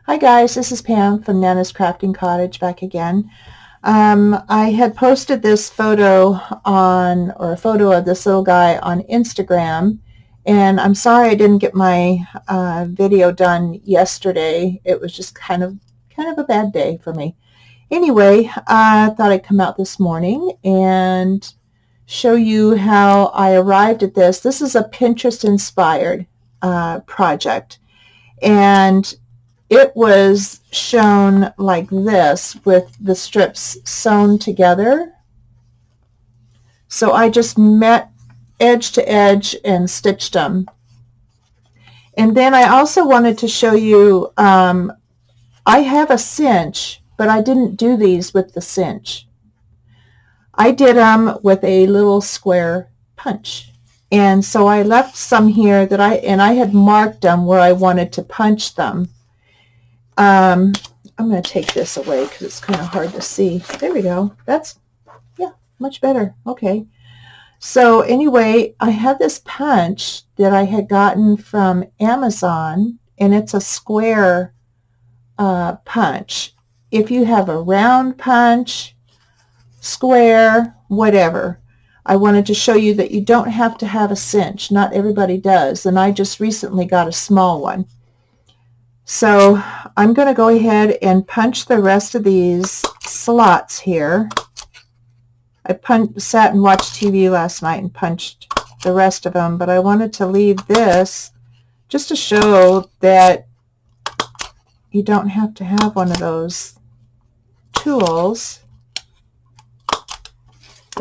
Hi guys, this is Pam from Nana's Crafting Cottage back again. I had posted this photo or a photo of this little guy on Instagram, and I'm sorry I didn't get my video done yesterday. It was just kind of a bad day for me. Anyway, I thought I'd come out this morning and show you how I arrived at this. This is a Pinterest inspired project, and it was shown like this with the strips sewn together. So I just met edge to edge and stitched them. And then I also wanted to show you, I have a cinch, but I didn't do these with the cinch. I did them with a little square punch. And so I left some here that I had marked them where I wanted to punch them. I'm going to take this away because it's kind of hard to see. There we go. That's, yeah, much better. Okay. So anyway, I have this punch that I had gotten from Amazon, and it's a square punch. If you have a round punch, square, whatever, I wanted to show you that you don't have to have a cinch. Not everybody does, and I just recently got a small one. So I'm going to go ahead and punch the rest of these slots here. I sat and watched TV last night and punched the rest of them, but I wanted to leave this just to show that you don't have to have one of those tools.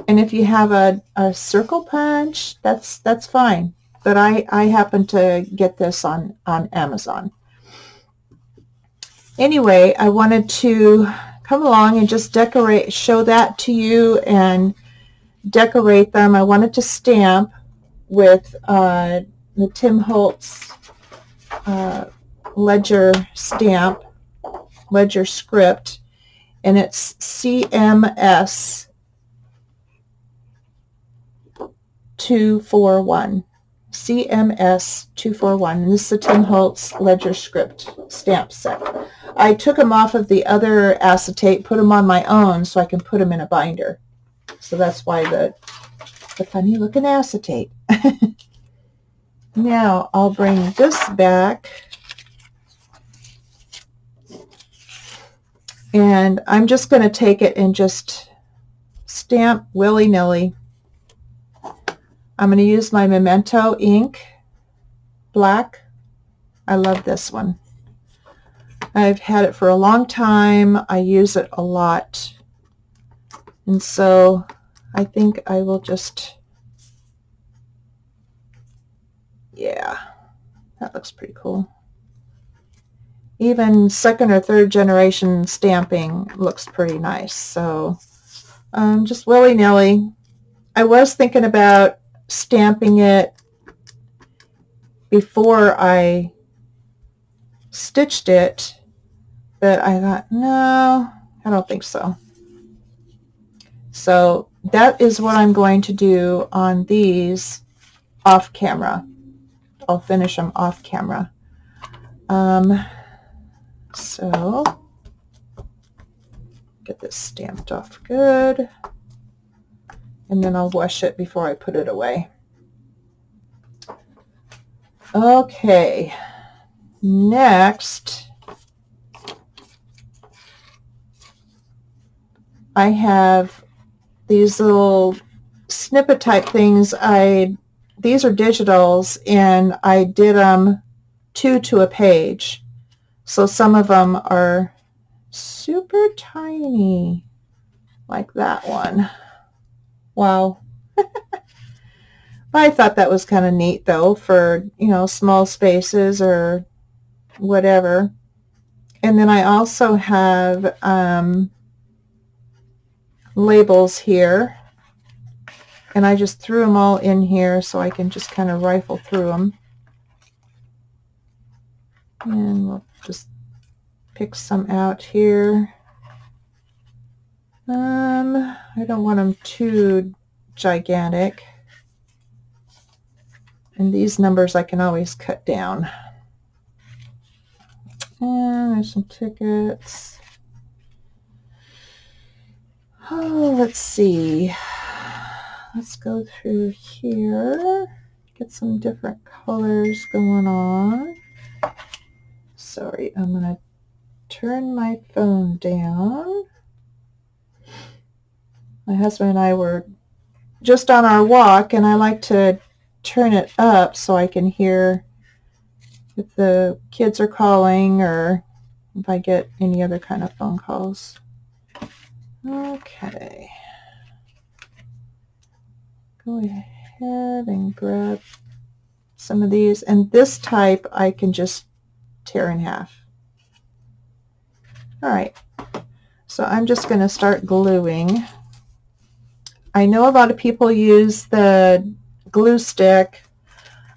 And if you have a circle punch, that's fine. But I happen to get this on Amazon. Anyway, I wanted to come along and just show that to you and decorate them. I wanted to stamp with the Tim Holtz ledger script, and it's CMS 241. CMS 241, and this is the Tim Holtz ledger script stamp set. I took them off of the other acetate, put them on my own so I can put them in a binder. So that's why the funny looking acetate. Now I'll bring this back, and I'm just going to take it and just stamp willy-nilly. I'm going to use my Memento ink, black. I love this one. I've had it for a long time. I use it a lot. And so I think I will just, yeah, that looks pretty cool. Even second or third generation stamping looks pretty nice. So just willy-nilly. I was thinking about stamping it before I stitched it, but I thought, no, I don't think so. So that is what I'm going to do on these off camera. I'll finish them off camera. So get this stamped off good, and then I'll wash it before I put it away. Okay, next I have these little snippet type things. These are digitals, and I did them 2 to a page. So some of them are super tiny, like that one. Wow. I thought that was kind of neat though, for, small spaces or whatever. And then I also have labels here, and I just threw them all in here so I can just kind of rifle through them. And we'll just pick some out here. I don't want them too gigantic. And these numbers I can always cut down. And there's some tickets. Oh, let's see. Let's go through here. Get some different colors going on. Sorry, I'm going to turn my phone down. My husband and I were just on our walk, and I like to turn it up so I can hear if the kids are calling or if I get any other kind of phone calls. Okay. Go ahead and grab some of these, and this type I can just tear in half. All right, so I'm just going to start gluing. I know a lot of people use the glue stick.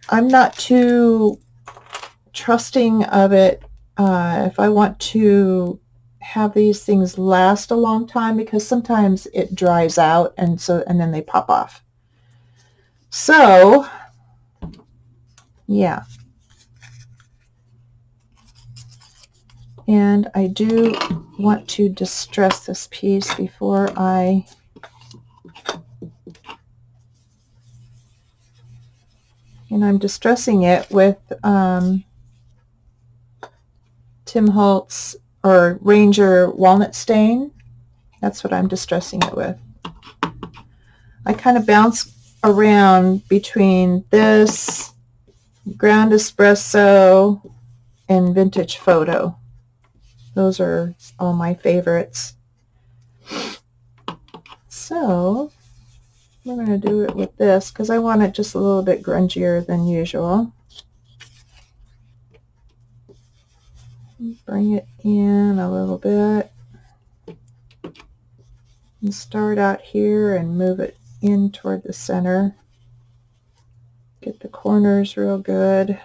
I'm not too trusting of it if I want to have these things last a long time, because sometimes it dries out and then they pop off. So yeah, and I do want to distress this piece before and I'm distressing it with Tim Holtz or Ranger walnut stain. That's what I'm distressing it with. I kind of bounce around between this, ground espresso, and vintage photo. Those are all my favorites. So we're going to do it with this because I want it just a little bit grungier than usual. Bring it in a little bit and start out here and move it in toward the center. Get the corners real good.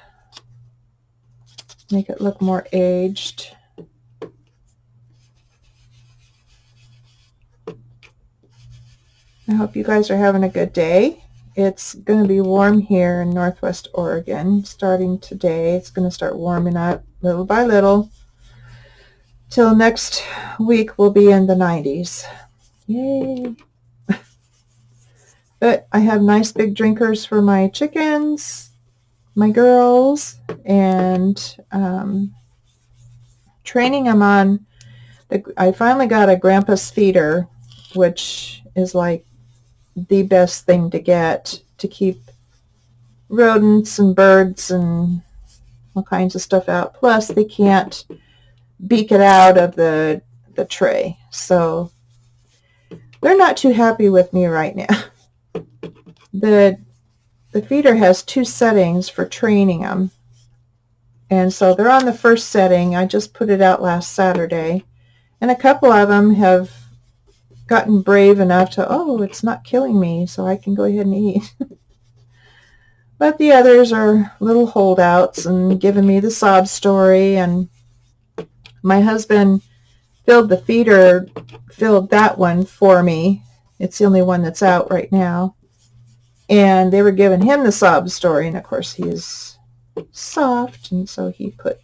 Make it look more aged. I hope you guys are having a good day. It's going to be warm here in Northwest Oregon starting today. It's going to start warming up little by little. Till next week we'll be in the 90s. Yay! But I have nice big drinkers for my chickens, my girls, and training them on. I finally got a grandpa's feeder, which is like the best thing to get to keep rodents and birds and all kinds of stuff out. Plus, they can't beak it out of the tray, so they're not too happy with me right now. The feeder has 2 settings for training them, and so they're on the first setting. I just put it out last Saturday, and a couple of them have gotten brave enough to, oh, it's not killing me, so I can go ahead and eat. But the others are little holdouts and giving me the sob story. And my husband filled that one for me. It's the only one that's out right now. And they were giving him the sob story, and of course he's soft, and so he put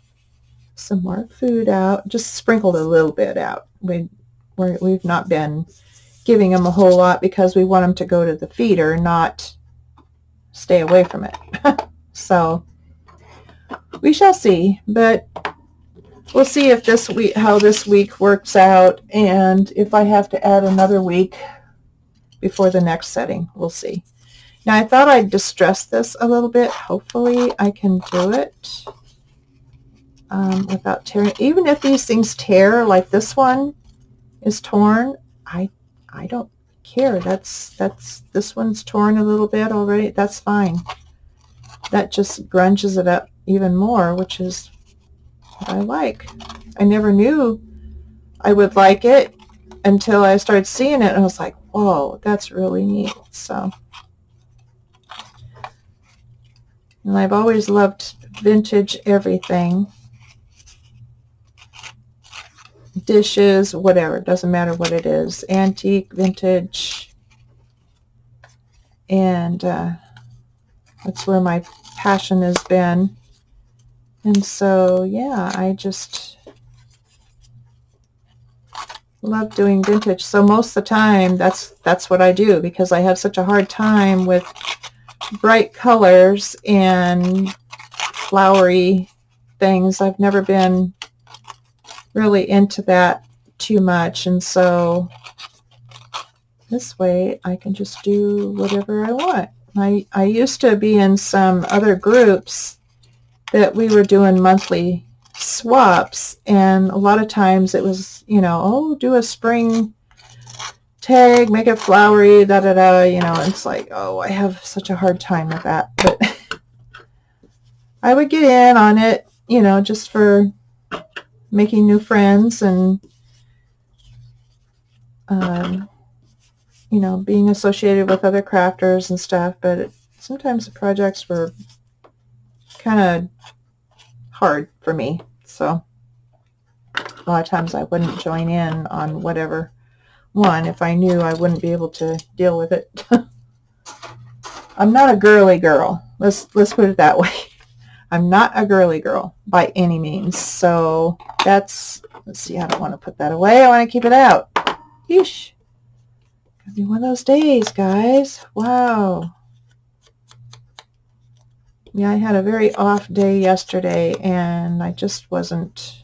some more food out, just sprinkled a little bit out. We've not been giving him a whole lot because we want him to go to the feeder, not stay away from it. So we shall see, but we'll see if how this week works out, and if I have to add another week before the next setting. We'll see. Now I thought I'd distress this a little bit. Hopefully I can do it without tearing. Even if these things tear, like this one is torn, I don't care. This one's torn a little bit already. That's fine. That just grunges it up even more, which is what I like. I never knew I would like it until I started seeing it, and I was like, whoa, that's really neat. So, and I've always loved vintage everything. Dishes, whatever, doesn't matter what it is, antique, vintage, and that's where my passion has been. And so, yeah, I just love doing vintage. So most of the time, that's what I do, because I have such a hard time with bright colors and flowery things. I've never been really into that too much, and so this way I can just do whatever I want. I used to be in some other groups that we were doing monthly swaps, and a lot of times it was, you know, oh, do a spring tag, make it flowery, da da da, you know. It's like, oh, I have such a hard time with that, but I would get in on it, you know, just for making new friends and you know, being associated with other crafters and stuff. But sometimes the projects were kind of hard for me, so a lot of times I wouldn't join in on whatever one if I knew I wouldn't be able to deal with it. I'm not a girly girl. Let's put it that way. I'm not a girly girl by any means. So that's, let's see, I don't want to put that away. I want to keep it out. Yeesh. Gonna be one of those days, guys. Wow. Yeah, I had a very off day yesterday, and I just wasn't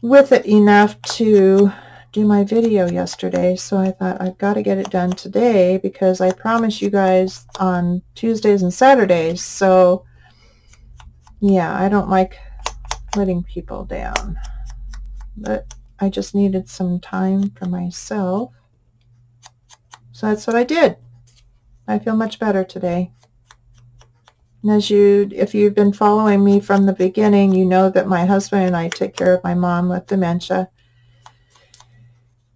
with it enough to do my video yesterday, so I thought I've got to get it done today, because I promised you guys on Tuesdays and Saturdays. So yeah, I don't like letting people down, but I just needed some time for myself, so that's what I did. I feel much better today. And if you've been following me from the beginning, you know that my husband and I take care of my mom with dementia.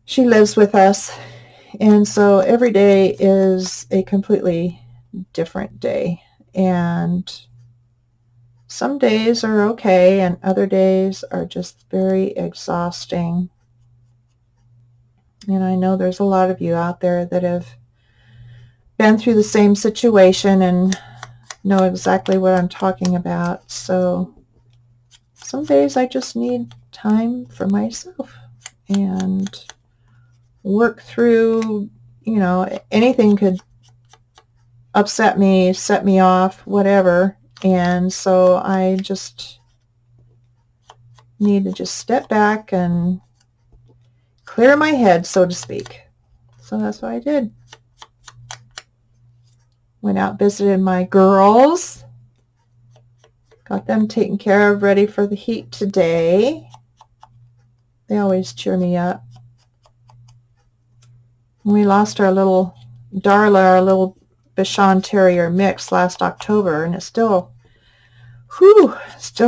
She lives with us, and so every day is a completely different day. And some days are okay, and other days are just very exhausting. And I know there's a lot of you out there that have been through the same situation and know exactly what I'm talking about. So some days I just need time for myself and work through, you know, anything could upset me, set me off, whatever. And so I just need to just step back and clear my head, so to speak. So that's what I did. Went out, visited my girls, got them taken care of, ready for the heat today. They always cheer me up. We lost our little Darla, our little Bichon Terrier mix last October, and it still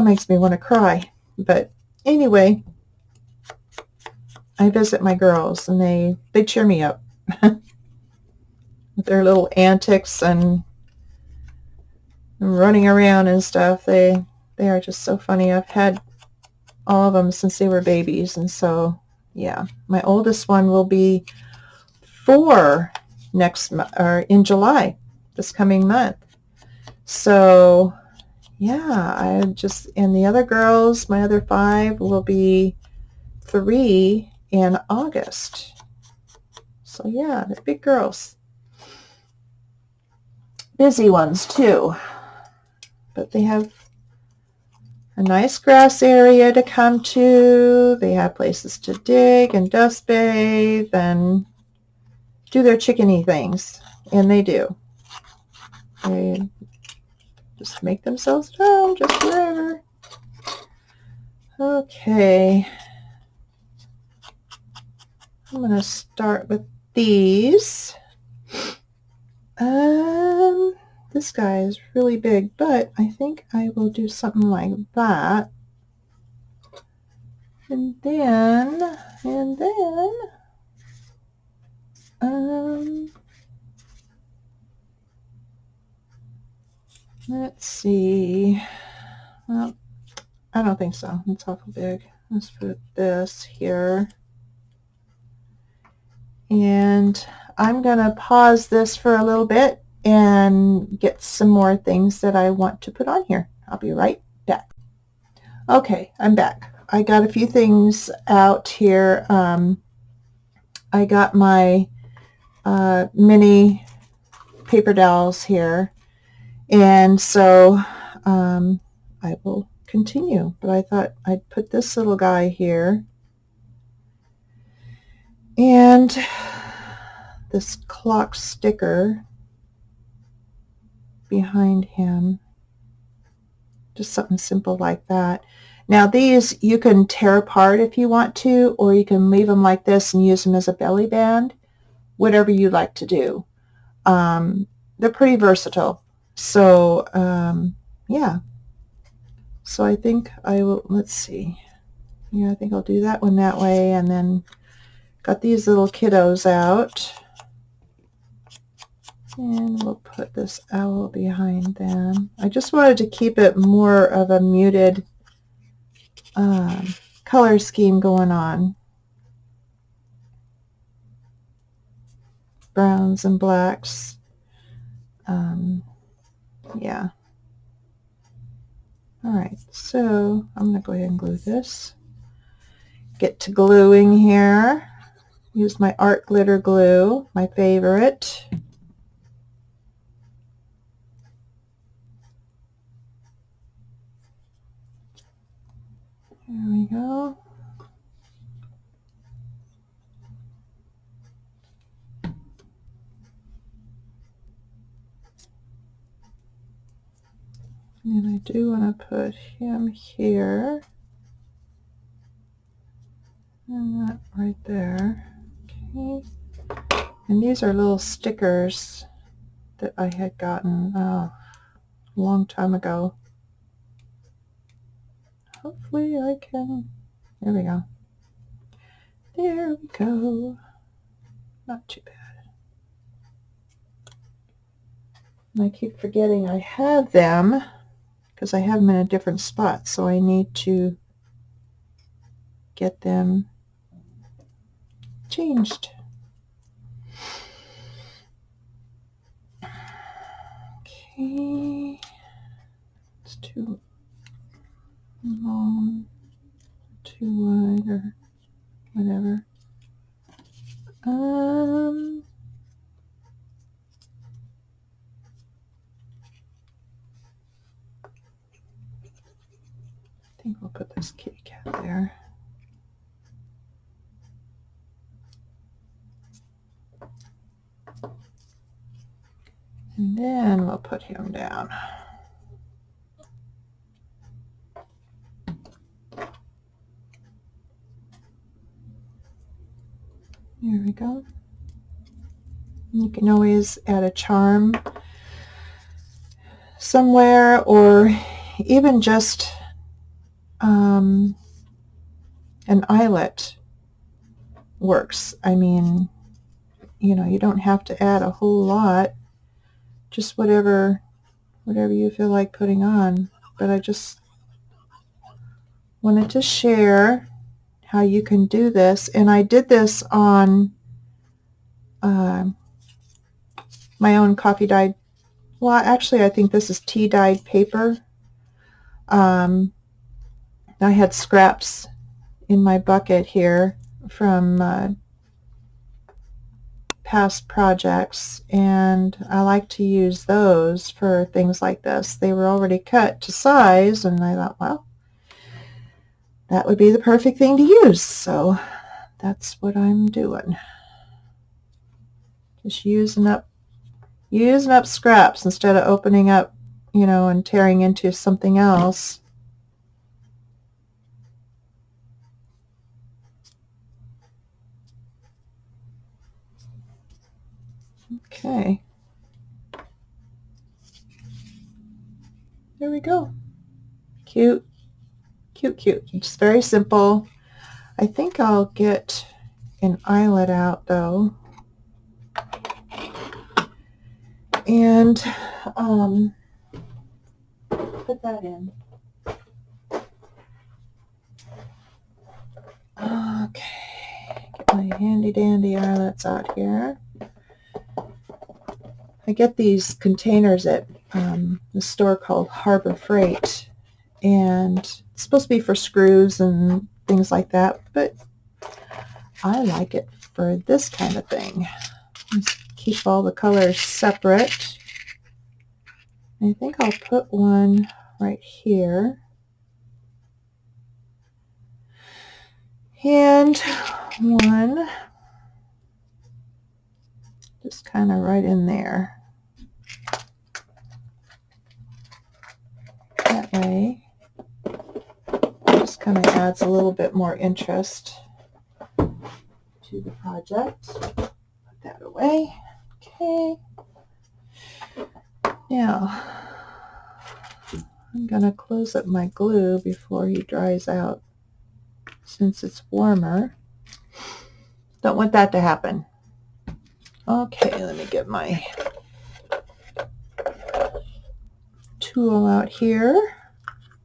makes me want to cry. But anyway, I visit my girls, and they cheer me up with their little antics and running around and stuff. They are just so funny. I've had all of them since they were babies, and so yeah, my oldest one will be 4 in July, this coming month. So yeah, and the other girls, my other 5, will be 3 in August. So yeah, they're big girls. Busy ones too. But they have a nice grass area to come to. They have places to dig and dust bathe and do their chickeny things. And they do. They just make themselves at home, just wherever. Okay. I'm going to start with these. This guy is really big, but I think I will do something like that. And then, let's see. Well, I don't think so. It's awful big. Let's put this here. And I'm going to pause this for a little bit and get some more things that I want to put on here. I'll be right back. Okay, I'm back. I got a few things out here. I got my mini paper dowels here, and so I will continue, but I thought I'd put this little guy here and this clock sticker behind him, just something simple like that. Now these you can tear apart if you want to, or you can leave them like this and use them as a belly band, whatever you like to do. They're pretty versatile. So yeah, so I think I will, let's see, yeah, I think I'll do that one that way, and then got these little kiddos out, and we'll put this owl behind them. I just wanted to keep it more of a muted color scheme going on. Browns and blacks. Yeah. Alright, so I'm going to go ahead and glue this. Get to gluing here. Use my art glitter glue, my favorite. There we go. And I do want to put him here. And that right there. Okay. And these are little stickers that I had gotten a long time ago. Hopefully I can, there we go. There we go. Not too bad. And I keep forgetting I have them because I have them in a different spot, so I need to get them changed. Okay, it's too long, too wide, or whatever. I think we'll put this kitty cat there. And then we'll put him down. There we go. You can always add a charm somewhere, or even just an eyelet works. I mean, you know, you don't have to add a whole lot, just whatever you feel like putting on. But I just wanted to share how you can do this, and I did this on my own coffee dyed, well, actually I think this is tea dyed paper. I had scraps in my bucket here from past projects, and I like to use those for things like this. They were already cut to size, and I thought, well, that would be the perfect thing to use, so that's what I'm doing. Just using up scraps instead of opening up, you know, and tearing into something else. Okay. There we go. Cute. Cute, cute. It's very simple. I think I'll get an eyelet out though. And put that in. Okay. Get my handy dandy eyelets out here. I get these containers at the store called Harbor Freight, and it's supposed to be for screws and things like that, but I like it for this kind of thing. Let's keep all the colors separate. I think I'll put one right here and one just kind of right in there. That way it just kind of adds a little bit more interest to the project. Put that away. Okay. Now I'm going to close up my glue before he dries out since it's warmer. Don't want that to happen. Okay, let me get my tool out here.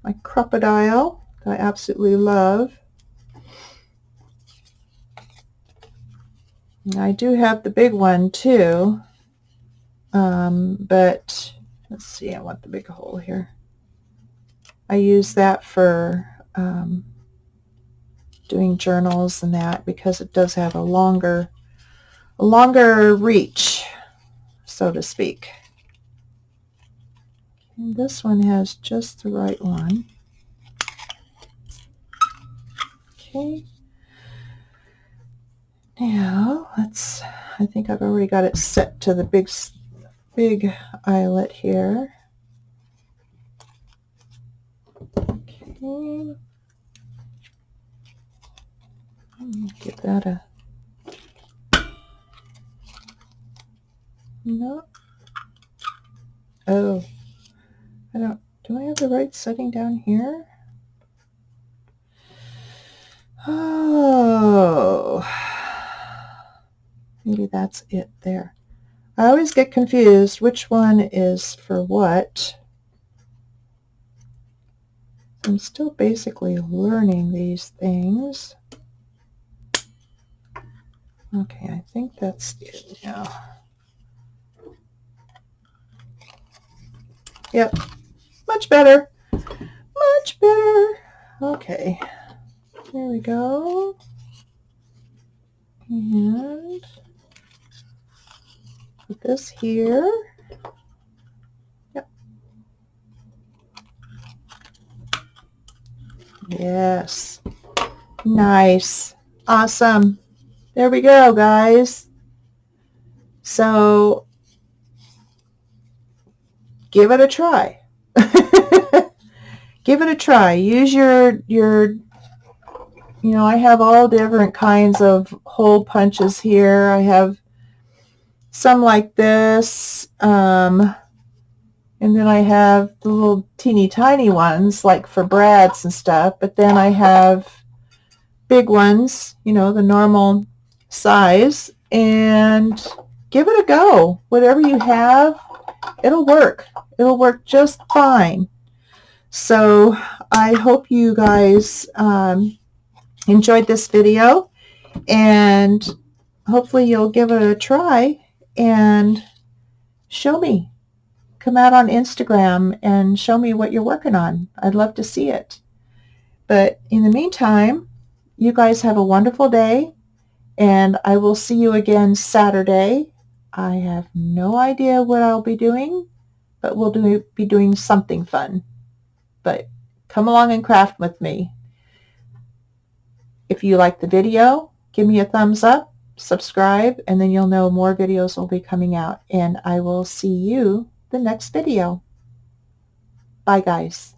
My crocodile that I absolutely love. And I do have the big one too, but let's see, I want the big hole here. I use that for doing journals and that because it does have a longer reach, so to speak. And this one has just the right one. Okay. Now I think I've already got it set to the big eyelet here. Okay. Give that a no. Oh, do I have the right setting down here? Oh, maybe that's it there. I always get confused which one is for what. I'm still basically learning these things. Okay, I think that's it now. Yep, much better. Much better. Okay, there we go. And put this here. Yep. Yes. Nice. Awesome. There we go, guys. So give it a try. Give it a try. Use your I have all different kinds of hole punches here. I have some like this, and then I have the little teeny tiny ones like for brads and stuff, but then I have big ones, the normal size, and give it a go. Whatever you have, it'll work. It'll work just fine. So I hope you guys enjoyed this video, and hopefully you'll give it a try and show me. Come out on Instagram and show me what you're working on. I'd love to see it. But in the meantime, you guys have a wonderful day, and I will see you again Saturday. I have no idea what I'll be doing, but we'll be doing something fun. But come along and craft with me. If you like the video, give me a thumbs up, subscribe, and then you'll know more videos will be coming out. And I will see you the next video. Bye, guys.